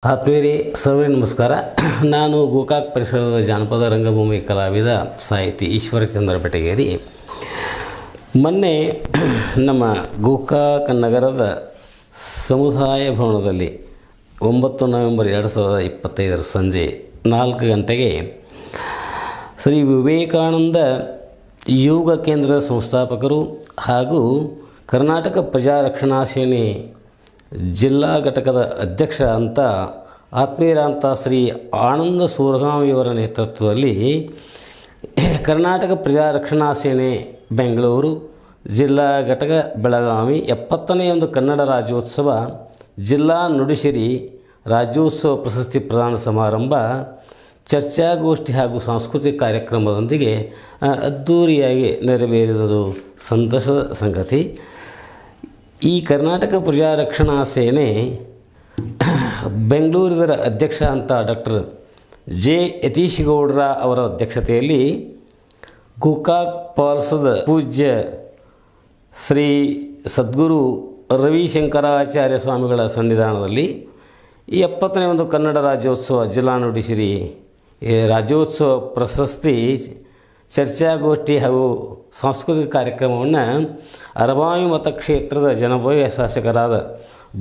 ಆತ್ಮೀಯರೇ ಸರ್ವೇ ನಮಸ್ಕಾರ. ನಾನು ಗೋಕಾಕ್ ಪರಿಸರದ ಜಾನಪದ ರಂಗಭೂಮಿ ಕಲಾವಿದ ಸಾಹಿತಿ ಈಶ್ವರಚಂದ್ರ ಬೆಟಗೇರಿ. ಮೊನ್ನೆ ನಮ್ಮ ಗೋಕಾಕ್ ನಗರದ ಸಮುದಾಯ ಭವನದಲ್ಲಿ 9 ನವೆಂಬರ್ 2025 ಸಂಜೆ 4 ಗಂಟೆಗೆ ಶ್ರೀ ವಿವೇಕಾನಂದ ಯೋಗ ಕೇಂದ್ರದ ಸಂಸ್ಥಾಪಕರು ಹಾಗೂ ಕರ್ನಾಟಕ ಪ್ರಜಾರಕ್ಷಣಾ ಸೇನೆ ಜಿಲ್ಲಾ ಘಟಕದ ಅಧ್ಯಕ್ಷ ಅಂತ ಆತ್ಮೀಯರಾಂತ ಶ್ರೀ ಆನಂದ ಸೂರಗಾಮಿಯವರ ನೇತೃತ್ವದಲ್ಲಿ ಕರ್ನಾಟಕ ಪ್ರಜಾರಕ್ಷಣಾ ಸೇನೆ ಬೆಂಗಳೂರು ಜಿಲ್ಲಾ ಘಟಕ ಬೆಳಗಾವಿ 70ನೇ ಕನ್ನಡ ರಾಜ್ಯೋತ್ಸವ ಜಿಲ್ಲಾ ನುಡಿಸಿರಿ ರಾಜ್ಯೋತ್ಸವ ಪ್ರಶಸ್ತಿ ಪ್ರದಾನ ಸಮಾರಂಭ ಚರ್ಚಾಗೋಷ್ಠಿ ಹಾಗೂ ಸಾಂಸ್ಕೃತಿಕ ಕಾರ್ಯಕ್ರಮದೊಂದಿಗೆ ಅದ್ಧೂರಿಯಾಗಿ ನೆರವೇರಿದುದು ಸಂತಸದ ಸಂಗತಿ. ಈ ಕರ್ನಾಟಕ ಪ್ರಜಾರಕ್ಷಣಾ ಸೇನೆ ಬೆಂಗಳೂರಿನ ಅಧ್ಯಕ್ಷ ಅಂತ ಡಾಕ್ಟರ್ ಜೆ ಯತೀಶ್ ಗೌಡ್ರ ಅವರ ಅಧ್ಯಕ್ಷತೆಯಲ್ಲಿ ಗೋಕಾಕ್ ಪಾಲ್ಸದ ಪೂಜ್ಯ ಶ್ರೀ ಸದ್ಗುರು ರವಿಶಂಕರಾಚಾರ್ಯ ಸ್ವಾಮಿಗಳ ಸನ್ನಿಧಾನದಲ್ಲಿ ಈ 70ನೇ ಕನ್ನಡ ರಾಜ್ಯೋತ್ಸವ ಜಿಲ್ಲಾ ನುಡಿಸಿರಿ ರಾಜ್ಯೋತ್ಸವ ಪ್ರಶಸ್ತಿ ಚರ್ಚಾಗೋಷ್ಠಿ ಹಾಗೂ ಸಾಂಸ್ಕೃತಿಕ ಕಾರ್ಯಕ್ರಮವನ್ನು ಅರಬಾವಿ ಮತಕ್ಷೇತ್ರದ ಜನಪ್ರಿಯ ಶಾಸಕರಾದ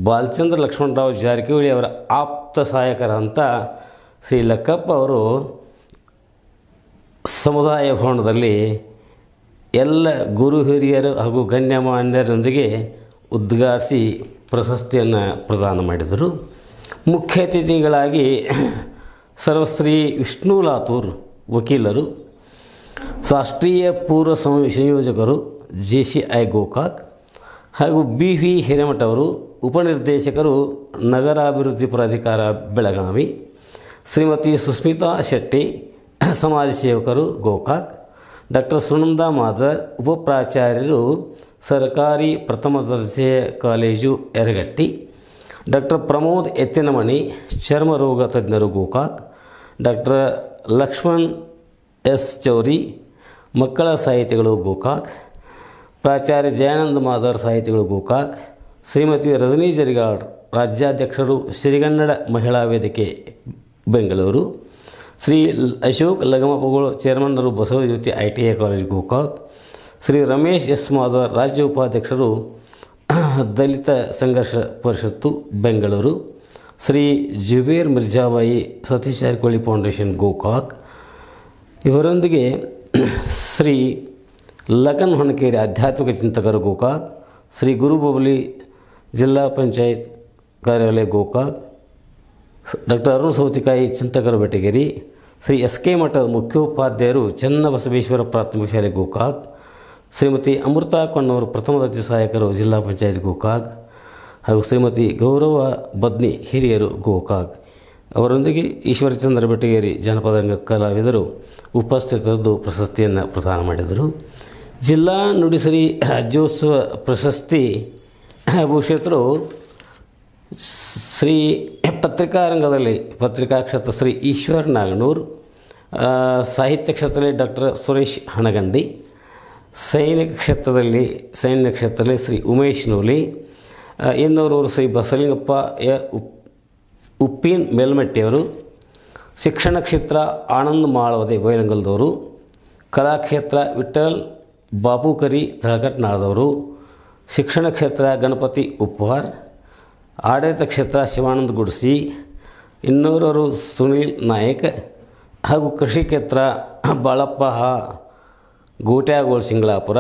ಬಾಲಚಂದ್ರ ಲಕ್ಷ್ಮಣರಾವ್ ಜಾರಕಿಹೊಳಿ ಅವರ ಆಪ್ತ ಸಹಾಯಕರಂತ ಶ್ರೀ ಲಕ್ಕಪ್ಪ ಅವರು ಸಮುದಾಯ ಭವನದಲ್ಲಿ ಎಲ್ಲ ಗುರು ಹಿರಿಯರು ಹಾಗೂ ಗಣ್ಯಮಾನ್ಯರೊಂದಿಗೆ ಉದ್ಘಾಟಿಸಿ ಪ್ರಶಸ್ತಿಯನ್ನು ಪ್ರದಾನ ಮಾಡಿದರು. ಮುಖ್ಯ ಅತಿಥಿಗಳಾಗಿ ಸರ್ವಶ್ರೀ ವಿಷ್ಣು ಲಾತೂರ್ ವಕೀಲರು, ರಾಷ್ಟ್ರೀಯ ಪೂರ್ವ ಸಂಯೋಜಕರು JCI ಗೋಕಾಕ್ ಹಾಗೂ BV ಹಿರೇಮಠ ಅವರು, ಉಪನಿರ್ದೇಶಕರು ನಗರಾಭಿವೃದ್ಧಿ ಪ್ರಾಧಿಕಾರ ಬೆಳಗಾವಿ, ಶ್ರೀಮತಿ ಸುಸ್ಮಿತಾ ಶೆಟ್ಟಿ ಸಮಾಜ ಸೇವಕರು ಗೋಕಾಕ್, ಡಾಕ್ಟರ್ ಸುನಂದಾ ಮಾದರ್ ಉಪಪ್ರಾಚಾರ್ಯರು ಸರ್ಕಾರಿ ಪ್ರಥಮ ದರ್ಜೆ ಕಾಲೇಜು ಯರಗಟ್ಟಿ, ಡಾಕ್ಟರ್ ಪ್ರಮೋದ್ ಎತ್ತಿನಮಣಿ ಚರ್ಮ ರೋಗ ತಜ್ಞರು ಗೋಕಾಕ್, ಡಾಕ್ಟರ್ ಲಕ್ಷ್ಮಣ್ ಎಸ್ ಚೌರಿ ಮಕ್ಕಳ ಸಾಹಿತಿಗಳು ಗೋಕಾಕ್, ಪ್ರಾಚಾರ್ಯ ಜಯಾನಂದ ಮಾದರ್ ಸಾಹಿತಿಗಳು ಗೋಕಾಕ್, ಶ್ರೀಮತಿ ರಜನಿ ಜರಿಗಾಡ್ ರಾಜ್ಯಾಧ್ಯಕ್ಷರು ಶ್ರೀಗನ್ನಡ ಮಹಿಳಾ ವೇದಿಕೆ ಬೆಂಗಳೂರು, ಶ್ರೀ ಅಶೋಕ್ ಲಗಮಪಗಳು ಚೇರ್ಮನ್ನರು Basavajyothi ITI college Gokak, Shri Ramesh S Madar ರಾಜ್ಯ ಉಪಾಧ್ಯಕ್ಷರು ದಲಿತ ಸಂಘರ್ಷ ಪರಿಷತ್ತು ಬೆಂಗಳೂರು, ಶ್ರೀ ಜುಬೇರ್ ಮಿರ್ಜಾಬಾಯಿ ಸತೀಶ್ ಜಾರಕಿಹೊಳಿ ಫೌಂಡೇಶನ್ ಗೋಕಾಕ್, ಇವರೊಂದಿಗೆ ಶ್ರೀ ಲಖನ್ ಹೊಣಕೇರಿ ಆಧ್ಯಾತ್ಮಿಕ ಚಿಂತಕರು ಗೋಕಾಕ್, ಶ್ರೀ ಗುರು ಬಬಲಿ ಜಿಲ್ಲಾ ಪಂಚಾಯತ್ ಕಾರ್ಯಾಲಯ ಗೋಕಾಕ್, ಡಾಕ್ಟರ್ ಅರುಣ್ ಸೌತಿಕಾಯಿ ಚಿಂತಕರು ಬೆಟಗೇರಿ, ಶ್ರೀ SK ಮಠದ ಮುಖ್ಯೋಪಾಧ್ಯಾಯರು ಚನ್ನಬಸವೇಶ್ವರ ಪ್ರಾಥಮಿಕ ಶಾಲೆ ಗೋಕಾಕ್, ಶ್ರೀಮತಿ ಅಮೃತಾ ಕೊಣ್ಣವರು ಪ್ರಥಮ ದರ್ಜೆ ಸಹಾಯಕರು ಜಿಲ್ಲಾ ಪಂಚಾಯತ್ ಗೋಕಾಕ್ ಹಾಗೂ ಶ್ರೀಮತಿ ಗೌರವ ಬದ್ನಿ ಹಿರಿಯರು ಗೋಕಾಕ್ ಅವರೊಂದಿಗೆ ಈಶ್ವರಚಂದ್ರ ಬೆಟಗೇರಿ ಜಾನಪದ ರಂಗ ಕಲಾವಿದರು ಉಪಸ್ಥಿತರಿದ್ದು ಪ್ರಶಸ್ತಿಯನ್ನು ಪ್ರದಾನ ಮಾಡಿದರು. ಜಿಲ್ಲಾ ನುಡಿಸಿರಿ ರಾಜ್ಯೋತ್ಸವ ಪ್ರಶಸ್ತಿ ಭೂಷಿತರು ಶ್ರೀ ಪತ್ರಿಕಾ ರಂಗದಲ್ಲಿ ಪತ್ರಿಕಾ ಕ್ಷೇತ್ರ ಶ್ರೀ ಈಶ್ವರ್ ನಾಗನೂರ್, ಸಾಹಿತ್ಯ ಕ್ಷೇತ್ರದಲ್ಲಿ ಡಾಕ್ಟರ್ ಸುರೇಶ್ ಹನಗಂಡಿ, ಸೈನ್ಯ ಕ್ಷೇತ್ರದಲ್ಲಿ ಶ್ರೀ ಉಮೇಶ್ ನೂಲಿ, ಇನ್ನೋರವರು ಶ್ರೀ ಬಸಲಿಂಗಪ್ಪ ಉಪ್ಪಿನ್ ಮೇಲ್ಮಟ್ಟಿಯವರು, ಶಿಕ್ಷಣ ಕ್ಷೇತ್ರ ಆನಂದ್ ಮಾಳವದೆ ಬೈಲಂಗಲ್ದವರು, ಕಲಾಕ್ಷೇತ್ರ ವಿಠಲ್ ಬಾಬುಕರಿ ತಳಕಟ್ನಾಳದವರು, ಶಿಕ್ಷಣ ಕ್ಷೇತ್ರ ಗಣಪತಿ ಉಪ್ವಾರ್, ಆಡಳಿತ ಕ್ಷೇತ್ರ ಶಿವಾನಂದ ಗುಡ್ಸಿ, ಇನ್ನೋರವರು ಸುನೀಲ್ ನಾಯಕ್ ಹಾಗೂ ಕೃಷಿ ಕ್ಷೇತ್ರ ಬಾಳಪ್ಪ ಗೋಟ್ಯಾಗೋಳ್ ಸಿಂಗ್ಲಾಪುರ,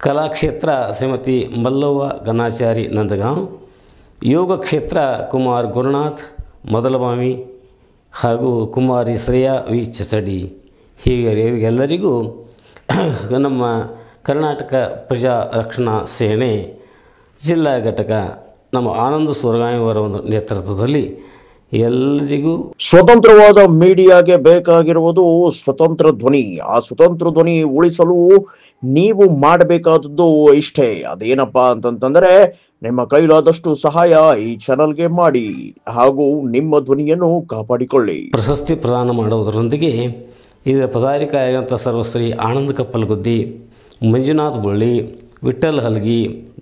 ಕಲಾಕ್ಷೇತ್ರ ಶ್ರೀಮತಿ ಮಲ್ಲವ್ವ ಗಣಾಚಾರಿ ನಂದಗಾಂವ್, ಯೋಗ ಕ್ಷೇತ್ರ ಕುಮಾರ್ ಗುರುನಾಥ್ ಮೊದಲಬಾವಿ ಹಾಗೂ ಕುಮಾರಿ ಶ್ರೇಯಾ ವಿ ಚಚಡಿ. ಹೀಗೆ ಇವರಿಗೆಲ್ಲರಿಗೂ ನಮ್ಮ ಕರ್ನಾಟಕ ಪ್ರಜಾ ರಕ್ಷಣಾ ಸೇನೆ ಜಿಲ್ಲಾ ಘಟಕ ನಮ್ಮ ಆನಂದ ಸೂರಗಾಮಿಯವರ ಒಂದು ನೇತೃತ್ವದಲ್ಲಿ ಎಲ್ಲರಿಗೂ ಸ್ವತಂತ್ರವಾದ ಮೀಡಿಯಾಗೆ ಬೇಕಾಗಿರುವುದು ಸ್ವತಂತ್ರ ಧ್ವನಿ. ಆ ಸ್ವತಂತ್ರ ಧ್ವನಿ ಉಳಿಸಲು ನೀವು ಮಾಡಬೇಕಾದದ್ದು ಇಷ್ಟೇ. ಅದೇನಪ್ಪಾ ಅಂತಂತಂದ್ರೆ ನಿಮ್ಮ ಕೈಲಾದಷ್ಟು ಸಹಾಯ ಈ ಚಾನಲ್ಗೆ ಮಾಡಿ ಹಾಗೂ ನಿಮ್ಮ ಧ್ವನಿಯನ್ನು ಕಾಪಾಡಿಕೊಳ್ಳಿ. ಪ್ರಶಸ್ತಿ ಪ್ರದಾನ ಮಾಡುವುದರೊಂದಿಗೆ ಇದರ ಪದಾಧಿಕಾರಿಯಾದಂಥ ಸರ್ವಶ್ರೀ ಆನಂದ ಕಪ್ಪಲಗುದ್ದಿ, ಮಂಜುನಾಥ್ ಬಳ್ಳಿ, ವಿಠ್ಠಲ್ ಹಲ್ಗಿ,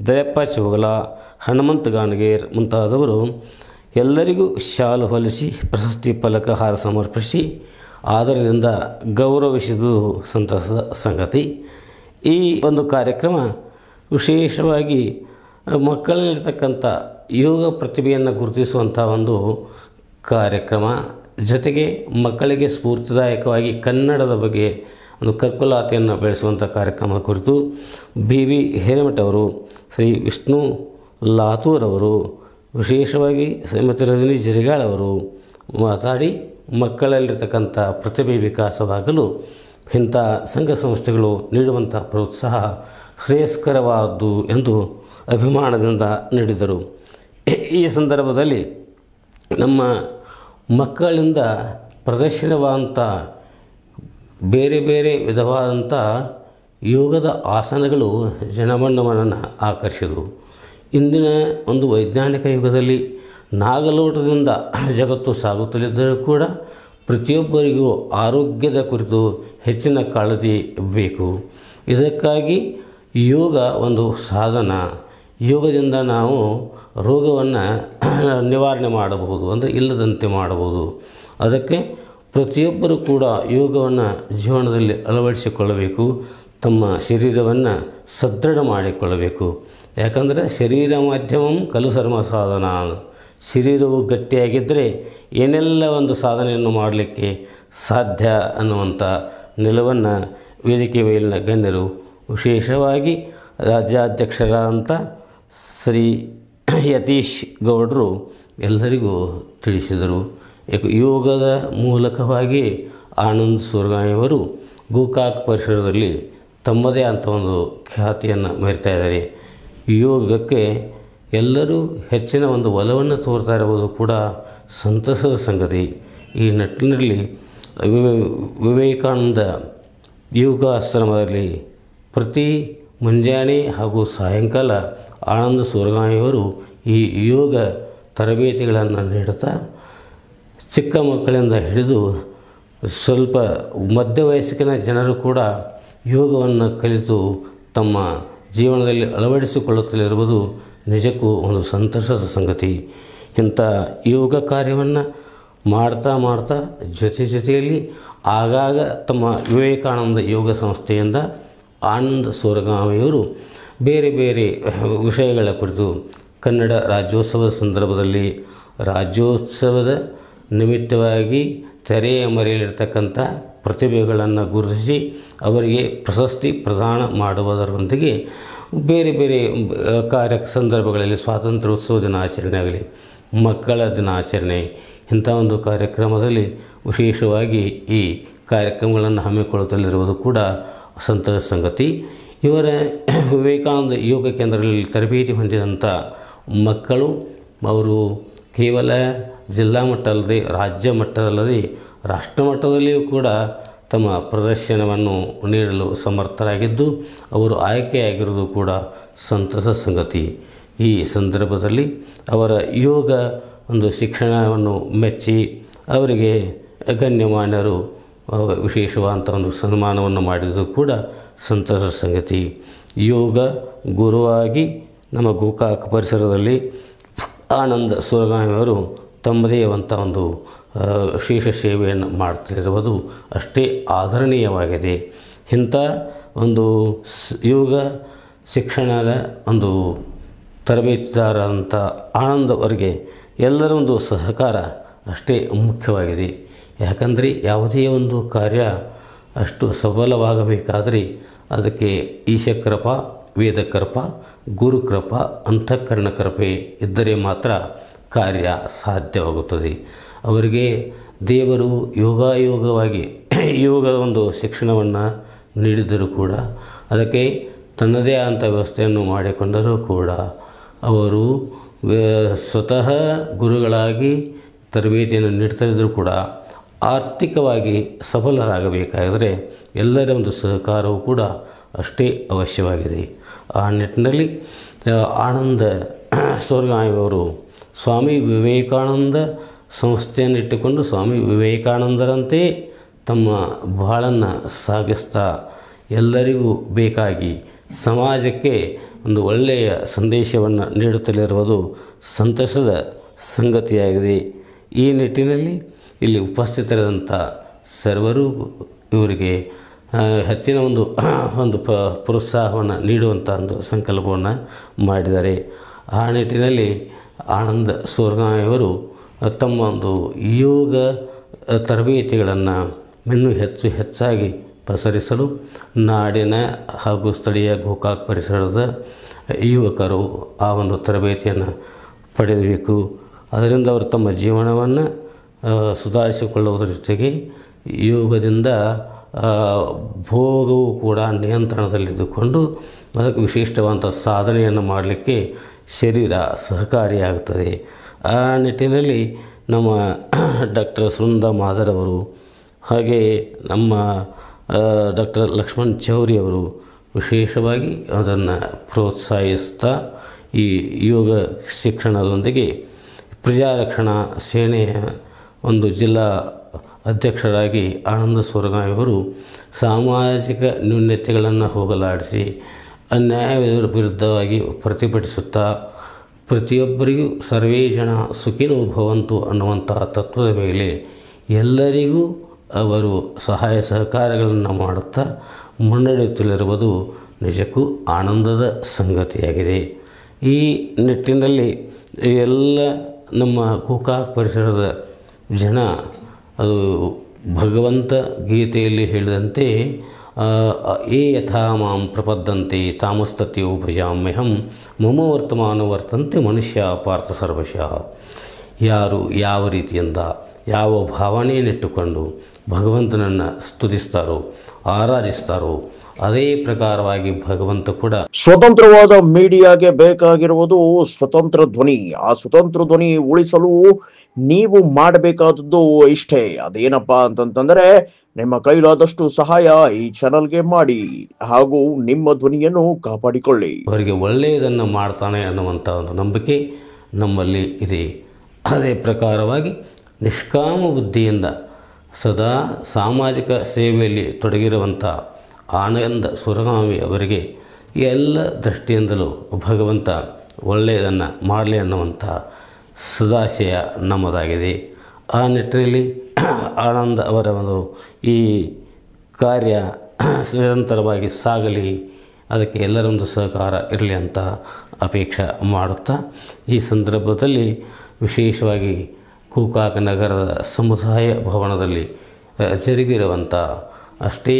ದಯಪ್ಪ ಚೋಗಲ, ಹನುಮಂತ ಗಾಣಗೇರ್ ಮುಂತಾದವರು ಎಲ್ಲರಿಗೂ ಶಾಲು ಹೊಲಿಸಿ ಪ್ರಶಸ್ತಿ ಫಲಕ ಹಾರ ಸಮರ್ಪಿಸಿ ಆದರದಿಂದ ಗೌರವಿಸಿದುದು ಸಂತಸದ ಸಂಗತಿ. ಈ ಒಂದು ಕಾರ್ಯಕ್ರಮ ವಿಶೇಷವಾಗಿ ಮಕ್ಕಳಲ್ಲಿರ್ತಕ್ಕಂಥ ಯೋಗ ಪ್ರತಿಭೆಯನ್ನು ಗುರುತಿಸುವಂಥ ಒಂದು ಕಾರ್ಯಕ್ರಮ. ಜೊತೆಗೆ ಮಕ್ಕಳಿಗೆ ಸ್ಫೂರ್ತಿದಾಯಕವಾಗಿ ಕನ್ನಡದ ಬಗ್ಗೆ ಒಂದು ಕಕ್ಕುಲಾತೆಯನ್ನು ಬೆಳೆಸುವಂಥ ಕಾರ್ಯಕ್ರಮ ಕುರಿತು BV ಹಿರೇಮಠ ಅವರು, ಶ್ರೀ ವಿಷ್ಣು ಲಾತೂರ್ ಅವರು, ವಿಶೇಷವಾಗಿ ಶ್ರೀಮತಿ ರಜನಿ ಜರಿಗಾಳ್ ಅವರು ಮಾತಾಡಿ ಮಕ್ಕಳಲ್ಲಿರ್ತಕ್ಕಂಥ ಪ್ರತಿಭೆ ವಿಕಾಸವಾಗಲು ಇಂಥ ಸಂಘ ಸಂಸ್ಥೆಗಳು ನೀಡುವಂಥ ಪ್ರೋತ್ಸಾಹ ಶ್ರೇಯಸ್ಕರವಾದ್ದು ಎಂದು ಅಭಿಮಾನದಿಂದ ನೀಡಿದರು. ಈ ಸಂದರ್ಭದಲ್ಲಿ ನಮ್ಮ ಮಕ್ಕಳಿಂದ ಪ್ರದರ್ಶನವಾದಂಥ ಬೇರೆ ಬೇರೆ ವಿಧವಾದಂಥ ಯೋಗದ ಆಸನಗಳು ಜನಮನ್ನವನ್ನು ಆಕರ್ಷಿದವು. ಇಂದಿನ ಒಂದು ವೈಜ್ಞಾನಿಕ ಯುಗದಲ್ಲಿ ನಾಗಲೋಟದಿಂದ ಜಗತ್ತು ಸಾಗುತ್ತಲಿದ್ದರೂ ಕೂಡ ಪ್ರತಿಯೊಬ್ಬರಿಗೂ ಆರೋಗ್ಯದ ಕುರಿತು ಹೆಚ್ಚಿನ ಕಾಳಜಿ ಬೇಕು. ಇದಕ್ಕಾಗಿ ಯೋಗ ಒಂದು ಸಾಧನ. ಯೋಗದಿಂದ ನಾವು ರೋಗವನ್ನು ನಿವಾರಣೆ ಮಾಡಬಹುದು, ಅಂದರೆ ಇಲ್ಲದಂತೆ ಮಾಡಬಹುದು. ಅದಕ್ಕೆ ಪ್ರತಿಯೊಬ್ಬರೂ ಕೂಡ ಯೋಗವನ್ನು ಜೀವನದಲ್ಲಿ ಅಳವಡಿಸಿಕೊಳ್ಳಬೇಕು. ತಮ್ಮ ಶರೀರವನ್ನು ಸದೃಢ ಮಾಡಿಕೊಳ್ಳಬೇಕು. ಯಾಕಂದರೆ ಶರೀರ ಮಾಧ್ಯಮಂ ಖಲು ಸರ್ವ ಸಾಧನ. ಶರೀರವು ಗಟ್ಟಿಯಾಗಿದ್ದರೆ ಏನೆಲ್ಲ ಒಂದು ಸಾಧನೆಯನ್ನು ಮಾಡಲಿಕ್ಕೆ ಸಾಧ್ಯ ಅನ್ನುವಂಥ ನಿಲುವನ್ನು ವೇದಿಕೆ ಮೇಲಿನ ಗಣ್ಯರು, ವಿಶೇಷವಾಗಿ ರಾಜ್ಯಾಧ್ಯಕ್ಷರಾದಂಥ ಶ್ರೀ ಯತೀಶ್ ಗೌಡರು ಎಲ್ಲರಿಗೂ ತಿಳಿಸಿದರು. ಯೋಗದ ಮೂಲಕವಾಗಿ ಆನಂದ್ ಸೂರ್ಗಾಮಿಯವರು ಗೋಕಾಕ್ ಪರಿಸರದಲ್ಲಿ ತಮ್ಮದೇ ಅಂತ ಒಂದು ಖ್ಯಾತಿಯನ್ನು ಮೆರಿತಾ ಇದ್ದಾರೆ. ಯೋಗಕ್ಕೆ ಎಲ್ಲರೂ ಹೆಚ್ಚಿನ ಒಂದು ಒಲವನ್ನು ತೋರ್ತಾ ಇರುವುದು ಕೂಡ ಸಂತಸದ ಸಂಗತಿ. ಈ ನಿಟ್ಟಿನಲ್ಲಿ ವಿವೇಕಾನಂದ ಯೋಗಾಶ್ರಮದಲ್ಲಿ ಪ್ರತಿ ಮುಂಜಾನೆ ಹಾಗೂ ಸಾಯಂಕಾಲ ಆನಂದ ಸೂರ್ಗಾಮಿಯವರು ಈ ಯೋಗ ತರಬೇತಿಗಳನ್ನು ನೀಡುತ್ತಾ ಚಿಕ್ಕ ಮಕ್ಕಳಿಂದ ಹಿಡಿದು ಸ್ವಲ್ಪ ಮಧ್ಯವಯಸ್ಸಿನ ಜನರು ಕೂಡ ಯೋಗವನ್ನು ಕಲಿತು ತಮ್ಮ ಜೀವನದಲ್ಲಿ ಅಳವಡಿಸಿಕೊಳ್ಳುತ್ತಲಿರುವುದು ನಿಜಕ್ಕೂ ಒಂದು ಸಂತಸದ ಸಂಗತಿ. ಇಂಥ ಯೋಗ ಕಾರ್ಯವನ್ನು ಮಾಡ್ತಾ ಜೊತೆಯಲ್ಲಿ ಆಗಾಗ ತಮ್ಮ ವಿವೇಕಾನಂದ ಯೋಗ ಸಂಸ್ಥೆಯಿಂದ ಆನಂದ ಸೂರ್ಗಾಮಿಯವರು ಬೇರೆ ಬೇರೆ ವಿಷಯಗಳ ಕುರಿತು ಕನ್ನಡ ರಾಜ್ಯೋತ್ಸವದ ಸಂದರ್ಭದಲ್ಲಿ ರಾಜ್ಯೋತ್ಸವದ ನಿಮಿತ್ತವಾಗಿ ತೆರೆಯ ಮರೆಯಲಿರ್ತಕ್ಕಂಥ ಪ್ರತಿಭೆಗಳನ್ನು ಗುರುತಿಸಿ ಅವರಿಗೆ ಪ್ರಶಸ್ತಿ ಪ್ರದಾನ ಮಾಡುವುದರೊಂದಿಗೆ ಬೇರೆ ಬೇರೆ ಸಂದರ್ಭಗಳಲ್ಲಿ ಸ್ವಾತಂತ್ರ್ಯೋತ್ಸವ ದಿನಾಚರಣೆ ಆಗಲಿ, ಮಕ್ಕಳ ದಿನಾಚರಣೆ, ಇಂಥ ಒಂದು ಕಾರ್ಯಕ್ರಮದಲ್ಲಿ ವಿಶೇಷವಾಗಿ ಈ ಕಾರ್ಯಕ್ರಮಗಳನ್ನು ಹಮ್ಮಿಕೊಳ್ಳುತ್ತಲಿರುವುದು ಕೂಡ ಸಂತಸ ಸಂಗತಿ. ಇವರ ವಿವೇಕಾನಂದ ಯೋಗ ಕೇಂದ್ರದಲ್ಲಿ ತರಬೇತಿ ಹೊಂದಿದಂಥ ಮಕ್ಕಳು ಅವರು ಕೇವಲ ಜಿಲ್ಲಾ ಮಟ್ಟ ಅಲ್ಲದೆ ರಾಜ್ಯ ಮಟ್ಟದಲ್ಲದೆ ರಾಷ್ಟ್ರ ಮಟ್ಟದಲ್ಲಿಯೂ ಕೂಡ ತಮ್ಮ ಪ್ರದರ್ಶನವನ್ನು ನೀಡಲು ಸಮರ್ಥರಾಗಿದ್ದು ಅವರು ಆಯ್ಕೆಯಾಗಿರುವುದು ಕೂಡ ಸಂತಸ ಸಂಗತಿ. ಈ ಸಂದರ್ಭದಲ್ಲಿ ಅವರ ಯೋಗ ಒಂದು ಶಿಕ್ಷಣವನ್ನು ಮೆಚ್ಚಿ ಅವರಿಗೆ ಗಣ್ಯಮಾನ್ಯರು ವಿಶೇಷವಾದಂಥ ಒಂದು ಸನ್ಮಾನವನ್ನು ಮಾಡಿದ್ದು ಕೂಡ ಸಂತಸ ಸಂಗತಿ. ಯೋಗ ಗುರುವಾಗಿ ನಮ್ಮ ಗೋಕಾಕ್ ಪರಿಸರದಲ್ಲಿ ಆನಂದ ಸೂರ್ಗಾಮಿಯವರು ತಮ್ಮದೇ ಆದಂಥ ಒಂದು ವಿಶೇಷ ಸೇವೆಯನ್ನು ಮಾಡ್ತಿರುವುದು ಅಷ್ಟೇ ಆದರಣೀಯವಾಗಿದೆ. ಇಂಥ ಒಂದು ಯೋಗ ಶಿಕ್ಷಣದ ಒಂದು ತರಬೇತಿದಾರರಂಥ ಆನಂದ್ ಅವರಿಗೆ ಎಲ್ಲರ ಒಂದು ಸಹಕಾರ ಅಷ್ಟೇ ಮುಖ್ಯವಾಗಿದೆ. ಯಾಕಂದರೆ ಯಾವುದೇ ಒಂದು ಕಾರ್ಯ ಅಷ್ಟು ಸಫಲವಾಗಬೇಕಾದರೆ ಅದಕ್ಕೆ ಈಶಕೃಪ, ವೇದಕೃಪ, ಗುರುಕೃಪ, ಅಂತಃಕರಣ ಕೃಪೆ ಇದ್ದರೆ ಮಾತ್ರ ಕಾರ್ಯ ಸಾಧ್ಯವಾಗುತ್ತದೆ. ಅವರಿಗೆ ದೇವರು ಯೋಗವಾಗಿ ಯೋಗದ ಒಂದು ಶಿಕ್ಷಣವನ್ನು ನೀಡಿದರೂ ಕೂಡ ಅದಕ್ಕೆ ತನ್ನದೇ ಆದಂಥ ವ್ಯವಸ್ಥೆಯನ್ನು ಮಾಡಿಕೊಂಡರೂ ಕೂಡ ಅವರು ಸ್ವತಃ ಗುರುಗಳಾಗಿ ತರಬೇತಿಯನ್ನು ನೀಡ್ತಾಯಿದ್ದರೂ ಕೂಡ ಆರ್ಥಿಕವಾಗಿ ಸಫಲರಾಗಬೇಕಾದರೆ ಎಲ್ಲರ ಒಂದು ಸಹಕಾರವೂ ಕೂಡ ಅಷ್ಟೇ ಅವಶ್ಯವಾಗಿದೆ. ಆ ನಿಟ್ಟಿನಲ್ಲಿ ಆನಂದ ಸೂರ್ಗಾಮಿಯವರು ಸ್ವಾಮಿ ವಿವೇಕಾನಂದ ಸಂಸ್ಥೆಯನ್ನು ಇಟ್ಟುಕೊಂಡು ಸ್ವಾಮಿ ವಿವೇಕಾನಂದರಂತೆ ತಮ್ಮ ಬಾಳನ್ನು ಸಾಗಿಸ್ತಾ ಎಲ್ಲರಿಗೂ ಬೇಕಾಗಿ ಸಮಾಜಕ್ಕೆ ಒಂದು ಒಳ್ಳೆಯ ಸಂದೇಶವನ್ನು ನೀಡುತ್ತಲಿರುವುದು ಸಂತಸದ ಸಂಗತಿಯಾಗಿದೆ. ಈ ನಿಟ್ಟಿನಲ್ಲಿ ಇಲ್ಲಿ ಉಪಸ್ಥಿತರಿದ್ದಂಥ ಸರ್ವರು ಇವರಿಗೆ ಹೆಚ್ಚಿನ ಒಂದು ಪ್ರೋತ್ಸಾಹವನ್ನು ನೀಡುವಂಥ ಒಂದು ಸಂಕಲ್ಪವನ್ನು ಮಾಡಿದ್ದಾರೆ. ಆ ನಿಟ್ಟಿನಲ್ಲಿ ಆನಂದ ಸೂರಗಾಮಿಯವರು ತಮ್ಮ ಒಂದು ಯೋಗ ತರಬೇತಿಗಳನ್ನು ಇನ್ನೂ ಹೆಚ್ಚಾಗಿ ಪಸರಿಸಲು ನಾಡಿನ ಹಾಗೂ ಸ್ಥಳೀಯ ಗೋಕಾಕ್ ಪರಿಸರದ ಯುವಕರು ಆ ಒಂದು ತರಬೇತಿಯನ್ನು ಪಡೆಯಬೇಕು. ಅದರಿಂದ ಅವರು ತಮ್ಮ ಜೀವನವನ್ನು ಸುಧಾರಿಸಿಕೊಳ್ಳುವುದರ ಜೊತೆಗೆ ಯೋಗದಿಂದ ಭೋಗವು ಕೂಡ ನಿಯಂತ್ರಣದಲ್ಲಿದ್ದುಕೊಂಡು ಅದಕ್ಕೆ ವಿಶಿಷ್ಟವಾದಂಥ ಸಾಧನೆಯನ್ನು ಮಾಡಲಿಕ್ಕೆ ಶರೀರ ಸಹಕಾರಿಯಾಗುತ್ತದೆ. ಆ ನಿಟ್ಟಿನಲ್ಲಿ ನಮ್ಮ ಡಾಕ್ಟರ್ ಸುನಂದ ಮಾದರವರು ಹಾಗೆಯೇ ನಮ್ಮ ಡಾಕ್ಟರ್ ಲಕ್ಷ್ಮಣ್ ಚೌರಿಯವರು ವಿಶೇಷವಾಗಿ ಅದನ್ನು ಪ್ರೋತ್ಸಾಹಿಸ್ತಾ ಈ ಯೋಗ ಶಿಕ್ಷಣದೊಂದಿಗೆ ಪ್ರಜಾರಕ್ಷಣಾ ಸೇನೆಯ ಒಂದು ಜಿಲ್ಲಾ ಅಧ್ಯಕ್ಷರಾಗಿ ಆನಂದ ಸೂರಗಾಮಿಯವರು ಸಾಮಾಜಿಕ ನ್ಯೂನತೆಗಳನ್ನು ಹೋಗಲಾಡಿಸಿ ಅನ್ಯಾಯದ ವಿರುದ್ಧವಾಗಿ ಪ್ರತಿಭಟಿಸುತ್ತಾ ಪ್ರತಿಯೊಬ್ಬರಿಗೂ ಸರ್ವೇ ಜನ ಸುಖಿನೋ ಭವಂತು ಅನ್ನುವಂಥ ತತ್ವದ ಮೇಲೆ ಎಲ್ಲರಿಗೂ ಅವರು ಸಹಾಯ ಸಹಕಾರಗಳನ್ನು ಮಾಡುತ್ತಾ ಮುನ್ನಡೆಯುತ್ತಲಿರುವುದು ನಿಜಕ್ಕೂ ಆನಂದದ ಸಂಗತಿಯಾಗಿದೆ. ಈ ನಿಟ್ಟಿನಲ್ಲಿ ಎಲ್ಲ ನಮ್ಮ ಗೋಕಾಕ್ ಪರಿಸರದ ಜನ ಅದು ಭಗವಂತ ಗೀತೆಯಲ್ಲಿ ಹೇಳಿದಂತೆ ಯಥಾ ಮಾಂ ಪ್ರಪದ್ಯಂತೆ ತಾಮಸ್ತತ್ಯೋ ಭಜಾಮ್ಯಹಂ ಮಮ ವರ್ತಮಾನೋ ವರ್ತಂತೆ ಮನುಷ್ಯ ಪಾರ್ಥ ಸರ್ವಶಃ. ಯಾರು ಯಾವ ರೀತಿಯಿಂದ ಯಾವ ಭಾವನೆಯನ್ನಿಟ್ಟುಕೊಂಡು ಭಗವಂತನನ್ನು ಸ್ತುತಿಸ್ತಾರೋ ಆರಾಧಿಸ್ತಾರೋ ಅದೇ ಪ್ರಕಾರವಾಗಿ ಭಗವಂತ ಕೂಡ. ಸ್ವತಂತ್ರವಾದ ಮೀಡಿಯಾಗೆ ಬೇಕಾಗಿರುವುದು ಸ್ವತಂತ್ರ ಧ್ವನಿ. ಆ ಸ್ವತಂತ್ರ ಧ್ವನಿ ಉಳಿಸಲು ನೀವು ಮಾಡಬೇಕಾದದ್ದು ಇಷ್ಟೇ. ಅದೇನಪ್ಪಾ ಅಂತಂತಂದ್ರೆ ನಿಮ್ಮ ಕೈಲಾದಷ್ಟು ಸಹಾಯ ಈ ಚಾನಲ್ಗೆ ಮಾಡಿ ಹಾಗೂ ನಿಮ್ಮ ಧ್ವನಿಯನ್ನು ಕಾಪಾಡಿಕೊಳ್ಳಿ. ಅವರಿಗೆ ಒಳ್ಳೆಯದನ್ನು ಮಾಡ್ತಾನೆ ಅನ್ನುವಂಥ ಒಂದು ನಂಬಿಕೆ ನಮ್ಮಲ್ಲಿ ಇದೆ. ಅದೇ ಪ್ರಕಾರವಾಗಿ ನಿಷ್ಕಾಮ ಬುದ್ಧಿಯಿಂದ ಸದಾ ಸಾಮಾಜಿಕ ಸೇವೆಯಲ್ಲಿ ತೊಡಗಿರುವಂಥ ಆನಂದ ಸೂರಗಾಮಿ ಅವರಿಗೆ ಎಲ್ಲ ದೃಷ್ಟಿಯಿಂದಲೂ ಭಗವಂತ ಒಳ್ಳೆಯದನ್ನು ಮಾಡಲಿ ಅನ್ನುವಂಥ ಸದಾಶಯ ನಮ್ಮದಾಗಿದೆ. ಆ ನಿಟ್ಟಿನಲ್ಲಿ ಆನಂದ ಅವರ ಒಂದು ಈ ಕಾರ್ಯ ನಿರಂತರವಾಗಿ ಸಾಗಲಿ, ಅದಕ್ಕೆ ಎಲ್ಲರೊಂದು ಸಹಕಾರ ಇರಲಿ ಅಂತ ಅಪೇಕ್ಷೆ ಮಾಡುತ್ತಾ ಈ ಸಂದರ್ಭದಲ್ಲಿ ವಿಶೇಷವಾಗಿ ಗೋಕಾಕ್ ನಗರದ ಸಮುದಾಯ ಭವನದಲ್ಲಿ ಜರುಗಿರುವಂಥ ಅಷ್ಟೇ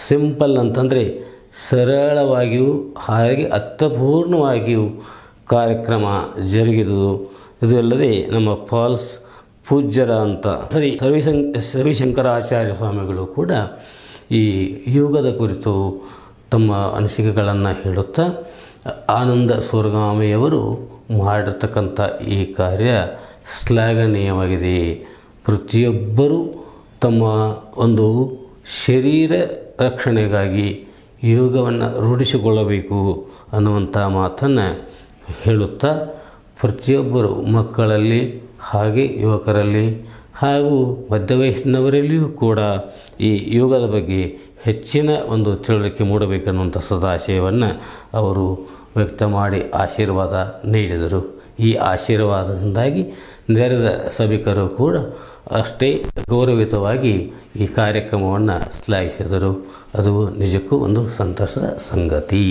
ಸಿಂಪಲ್ ಅಂತಂದರೆ ಸರಳವಾಗಿಯೂ ಹಾಗೆ ಅರ್ಥಪೂರ್ಣವಾಗಿಯೂ ಕಾರ್ಯಕ್ರಮ ಜರುಗಿದುದು. ಇದಲ್ಲದೆ ನಮ್ಮ ಫಾಲ್ಸ್ ಪೂಜ್ಯರ ಅಂತ ರವಿಶಂಕರಾಚಾರ್ಯ ಸ್ವಾಮಿಗಳು ಕೂಡ ಈ ಯೋಗದ ಕುರಿತು ತಮ್ಮ ಅನಿಸಿಕೆಗಳನ್ನು ಹೇಳುತ್ತಾ ಆನಂದ ಸೂರಗಾಮಿಯವರು ಮಾಡಿರ್ತಕ್ಕಂಥ ಈ ಕಾರ್ಯ ಶ್ಲಾಘನೀಯವಾಗಿದೆ. ಪ್ರತಿಯೊಬ್ಬರೂ ತಮ್ಮ ಒಂದು ಶರೀರ ರಕ್ಷಣೆಗಾಗಿ ಯೋಗವನ್ನು ರೂಢಿಸಿಕೊಳ್ಳಬೇಕು ಅನ್ನುವಂಥ ಮಾತನ್ನು ಹೇಳುತ್ತಾ ಪ್ರತಿಯೊಬ್ಬರು ಮಕ್ಕಳಲ್ಲಿ ಹಾಗೆ ಯುವಕರಲ್ಲಿ ಹಾಗೂ ಮಧ್ಯವಯಸ್ಸಿನವರಲ್ಲಿಯೂ ಕೂಡ ಈ ಯೋಗದ ಬಗ್ಗೆ ಹೆಚ್ಚಿನ ಒಂದು ತಿಳುವಳಿಕೆ ಮೂಡಬೇಕನ್ನುವಂಥ ಸದಾಶಯವನ್ನು ಅವರು ವ್ಯಕ್ತ ಮಾಡಿ ಆಶೀರ್ವಾದ ನೀಡಿದರು. ಈ ಆಶೀರ್ವಾದದಿಂದಾಗಿ ನೆರೆದ ಸಭಿಕರು ಕೂಡ ಅಷ್ಟೇ ಗೌರವಿತವಾಗಿ ಈ ಕಾರ್ಯಕ್ರಮವನ್ನು ಶ್ಲಾಘಿಸಿದರು. ಅದು ನಿಜಕ್ಕೂ ಒಂದು ಸಂತಸದ ಸಂಗತಿ.